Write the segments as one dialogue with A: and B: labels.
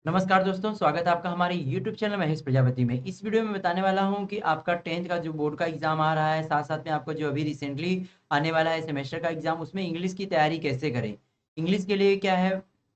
A: नमस्कार दोस्तों, स्वागत है आपका हमारे YouTube चैनल महेश प्रजापति में। इस वीडियो में बताने वाला हूं कि आपका 10th का जो बोर्ड का एग्ज़ाम आ रहा है, साथ-साथ में आपका जो अभी रिसेंटली आने वाला है सेमेस्टर का एग्ज़ाम, उसमें इंग्लिश की तैयारी कैसे करें। इंग्लिश के लिए क्या है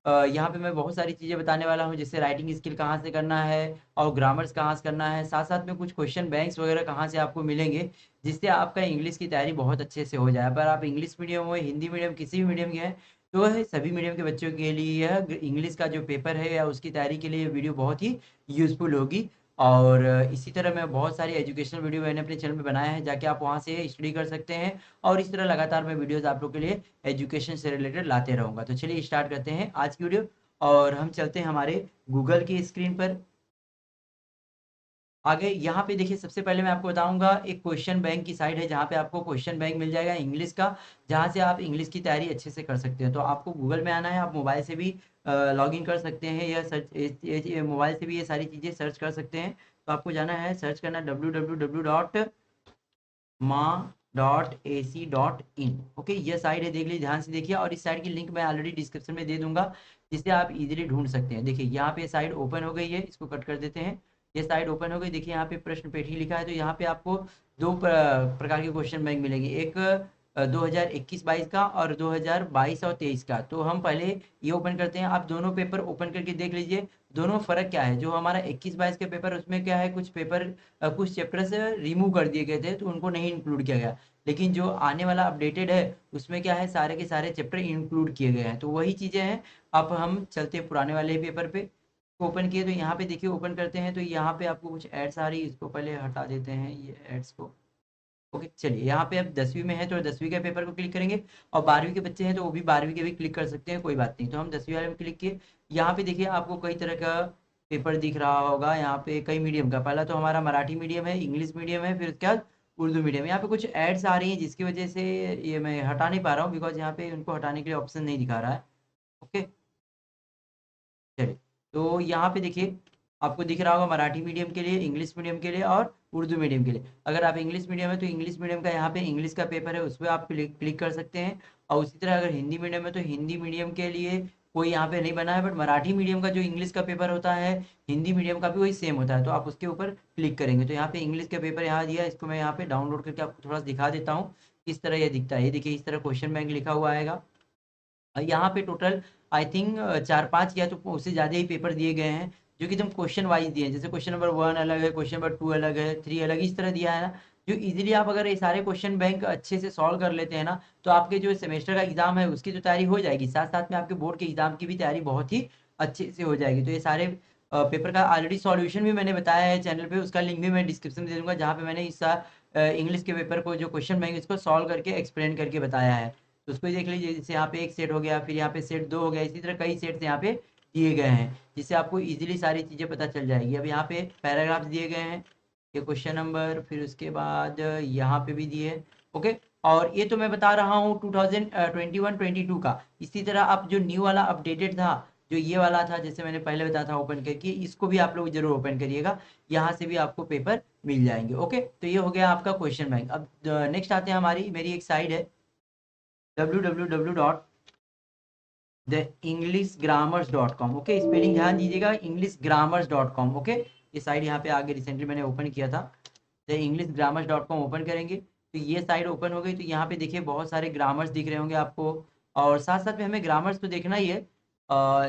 A: यहाँ पे मैं बहुत सारी चीज़ें बताने वाला हूँ, जैसे राइटिंग स्किल कहाँ से करना है और ग्रामर्स कहाँ से करना है। साथ-साथ में कुछ क्वेश्चन बैंक्स वगैरह कहाँ से आपको मिलेंगे, जिससे आपका इंग्लिश की तैयारी बहुत अच्छे से हो जाए। अगर आप इंग्लिश मीडियम हो, हिंदी मीडियम, किसी भी मीडियम के हैं, तो है सभी मीडियम के बच्चों के लिए यह इंग्लिश का जो पेपर है या उसकी तैयारी के लिए ये वीडियो बहुत ही यूज़फुल होगी। और इसी तरह मैं बहुत सारी एजुकेशनल वीडियो मैंने अपने चैनल पे बनाया है, जाके आप वहाँ से स्टडी कर सकते हैं और इस तरह लगातार मैं वीडियोज़ आप लोग के लिए एजुकेशन से रिलेटेड लाते रहूँगा। तो चलिए स्टार्ट करते हैं आज की वीडियो और हम चलते हैं हमारे गूगल की स्क्रीन पर। आगे यहाँ पे देखिए सबसे पहले मैं आपको बताऊँगा एक क्वेश्चन बैंक की साइट है जहाँ पे आपको क्वेश्चन बैंक मिल जाएगा इंग्लिश का, जहाँ से आप इंग्लिश की तैयारी अच्छे से कर सकते हैं। तो आपको गूगल में आना है, आप मोबाइल से भी लॉगिन कर सकते हैं या सर्च ये मोबाइल से भी ये सारी चीज़ें सर्च कर सकते हैं। तो आपको जाना है, सर्च करना है www.ma.ac.in। ओके, ये साइट है, देख लीजिए, ध्यान से देखिए और इस साइट की लिंक मैं ऑलरेडी डिस्क्रिप्शन में दे दूँगा, जिससे आप इज़िली ढूँढ सकते हैं। देखिए यहाँ पे साइट ओपन हो गई है, इसको कट कर देते हैं। ये साइट ओपन हो गई, देखिए यहाँ पे प्रश्न पेटी लिखा है, तो यहाँ पे आपको 2 प्रकार के क्वेश्चन बैंक मिलेंगे। एक 2021-22 का और 2022 और 23 का। तो हम पहले ये ओपन करते हैं, आप दोनों पेपर ओपन करके देख लीजिए, दोनों फ़र्क क्या है। जो हमारा 21-22 के पेपर उसमें क्या है, कुछ पेपर कुछ चैप्टर्स रिमूव कर दिए गए थे, तो उनको नहीं इंक्लूड किया गया। लेकिन जो आने वाला अपडेटेड है, उसमें क्या है, सारे के सारे चैप्टर इंक्लूड किए गए हैं। तो वही चीज़ें हैं। अब हम चलते हैं पुराने वाले पेपर पे। ओपन किए तो यहाँ पे देखिए, ओपन करते हैं तो यहाँ पे आपको कुछ एड्स आ रही है, इसको पहले हटा देते हैं ये एड्स को। ओके, चलिए यहाँ पे अब 10वीं में है तो 10वीं के पेपर को क्लिक करेंगे और 12वीं के बच्चे हैं तो वो भी 12वीं के भी क्लिक कर सकते हैं, कोई बात नहीं। तो हम 10वीं वाले में क्लिक किए। यहाँ पे देखिए आपको कई तरह का पेपर दिख रहा होगा, यहाँ पे कई मीडियम का। पहला तो हमारा मराठी मीडियम है, इंग्लिश मीडियम है, फिर उसके बाद उर्दू मीडियम। यहाँ पे कुछ एड्स आ रही हैं जिसकी वजह से ये मैं हटा नहीं पा रहा हूँ, बिकॉज यहाँ पे उनको हटाने के लिए ऑप्शन नहीं दिखा रहा है। ओके, चलिए, तो यहाँ पे देखिए आपको दिख रहा होगा मराठी मीडियम के लिए, इंग्लिश मीडियम के लिए और उर्दू मीडियम के लिए। अगर आप इंग्लिश मीडियम है तो इंग्लिश मीडियम का यहाँ पे इंग्लिश का पेपर है, उस पर आप क्लिक क्लिक कर सकते हैं। और उसी तरह अगर हिंदी मीडियम है तो हिंदी मीडियम के लिए कोई यहाँ पे नहीं बना है, बट मराठी मीडियम का जो इंग्लिश का पेपर होता है, हिंदी मीडियम का भी वही सेम होता है, तो आप उसके ऊपर क्लिक करेंगे तो यहाँ पे इंग्लिश का पेपर यहाँ दिया है। इसको मैं यहाँ पे डाउनलोड करके आपको थोड़ा सा दिखा देता हूँ किस तरह ये दिखता है। ये देखिए इस तरह क्वेश्चन बैंक लिखा हुआ आएगा। यहाँ पे टोटल आई थिंक 4-5 या तो उससे ज़्यादा ही पेपर दिए गए हैं, जो कि एकदम क्वेश्चन वाइज दिए हैं। जैसे क्वेश्चन नंबर 1 अलग है, क्वेश्चन नंबर 2 अलग है, 3 अलग, इस तरह दिया है ना, जो इजीली आप अगर ये सारे क्वेश्चन बैंक अच्छे से सॉल्व कर लेते हैं ना, तो आपके जो सेमेस्टर का एग्जाम है उसकी तो तैयारी हो जाएगी, साथ साथ में आपके बोर्ड के एग्जाम की भी तैयारी बहुत ही अच्छे से हो जाएगी। तो ये सारे पेपर का ऑलरेडी सॉल्यूशन भी मैंने बताया है चैनल पे, उसका लिंक भी मैं डिस्क्रिप्शन में दे दूंगा, जहाँ पे मैंने इस इंग्लिश के पेपर को जो क्वेश्चन बैंक इसको सॉल्व करके एक्सप्लेन करके बताया है। तो उसको ही देख लीजिए, जैसे यहाँ पे एक सेट हो गया, फिर यहाँ पे सेट 2 हो गया, इसी तरह कई सेट्स यहाँ पे दिए गए हैं, जिससे आपको इजीली सारी चीज़ें पता चल जाएगी। अब यहाँ पे पैराग्राफ्स दिए गए हैं, ये क्वेश्चन नंबर, फिर उसके बाद यहाँ पे भी दिए। ओके, और ये तो मैं बता रहा हूँ 2021-22 का। इसी तरह अब जो न्यू वाला अपडेटेड था, जो ये वाला था, जैसे मैंने पहले बताया था ओपन करके, इसको भी आप लोग जरूर ओपन करिएगा, यहाँ से भी आपको पेपर मिल जाएंगे। ओके, तो ये हो गया आपका क्वेश्चन बैंक। अब नेक्स्ट आते हैं, हमारी मेरी एक साइड है www.theenglishgrammars.com। ओके, स्पेलिंग ध्यान दीजिएगा, englishgrammars.com। ओके, ये साइट यहाँ पे आगे रिसेंटली मैंने ओपन किया था। द englishgrammars.com ओपन करेंगे तो ये साइट ओपन हो गई। तो यहाँ पे देखिए बहुत सारे ग्रामर्स दिख रहे होंगे आपको, और साथ साथ में हमें ग्रामर्स तो देखना ही है,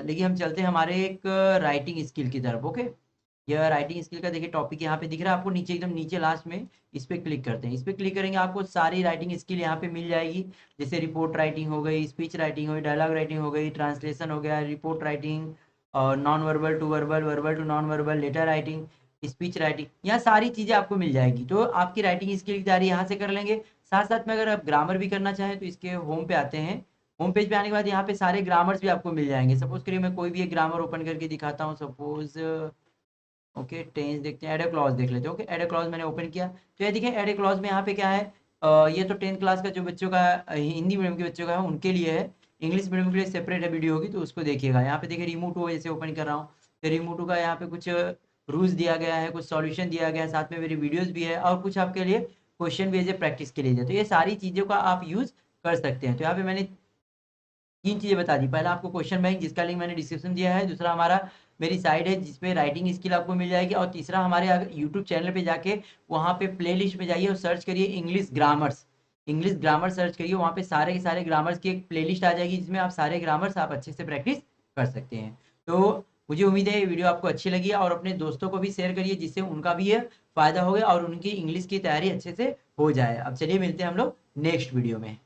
A: लेकिन हम चलते हैं हमारे एक राइटिंग स्किल की तरफ। ओके, यह राइटिंग स्किल का देखिए टॉपिक यहाँ पे दिख रहा है आपको नीचे, एकदम नीचे लास्ट में। इस पे क्लिक करते हैं, इस पे क्लिक करेंगे आपको सारी राइटिंग स्किल यहाँ पे मिल जाएगी। जैसे रिपोर्ट राइटिंग हो गई, स्पीच राइटिंग हो गई, डायलॉग राइटिंग हो गई, ट्रांसलेशन हो गया, रिपोर्ट राइटिंग और non verbal to verbal, verbal to non verbal, letter writing, speech writing, यहाँ सारी चीज़ें आपको मिल जाएगी। तो आपकी राइटिंग स्किल की तैयारी यहाँ से कर लेंगे। साथ साथ में अगर आप ग्रामर भी करना चाहें तो इसके होम पे आते हैं। होम पेज पे आने के बाद यहाँ पे सारे ग्रामर्स भी आपको मिल जाएंगे। सपोज करिए मैं कोई भी एक ग्रामर ओपन करके दिखाता हूँ, सपोज ओके टेंस देखते हैं, एड ए क्लॉज देख लेते हैं। ओके, एड ए क्लॉज मैंने ओपन किया तो ये देखिए एड ए क्लॉज में यहाँ पे क्या है, ये तो 10th क्लास का जो बच्चों का हिंदी मीडियम के बच्चों का है उनके लिए है। इंग्लिश मीडियम के लिए सेपरेट है वीडियो होगी, तो उसको देखिएगा। यहाँ पे देखिए रिमूव टू जैसे ओपन कर रहा हूँ, तो रिमूव टू का यहाँ पे कुछ रूल्स दिया गया है, कुछ सॉल्यूशन दिया गया है, साथ में मेरी वीडियोज भी है और कुछ आपके लिए क्वेश्चन भी है प्रैक्टिस के लिए। तो ये सारी चीज़ों का आप यूज़ कर सकते हैं। तो यहाँ पे मैंने 3 चीज़ें बता दी। पहला आपको क्वेश्चन बैंक जिसका लिंक मैंने डिस्क्रिप्शन दिया है, दूसरा हमारा मेरी साइट है जिसपे राइटिंग स्किल आपको मिल जाएगी। और तीसरा हमारे यूट्यूब चैनल पे जाके वहाँ पे प्लेलिस्ट में जाइए और सर्च करिए English grammars. English grammar search करिए, वहाँ पे सारे के सारे ग्रामर्स की एक प्लेलिस्ट आ जाएगी जिसमें आप सारे ग्रामर्स आप अच्छे से प्रैक्टिस कर सकते हैं। तो मुझे उम्मीद है ये वीडियो आपको अच्छी लगी और अपने दोस्तों को भी शेयर करिए जिससे उनका भी ये फायदा हो गया और उनकी इंग्लिश की तैयारी अच्छे से हो जाए। अब चलिए मिलते हैं हम लोग नेक्स्ट वीडियो में।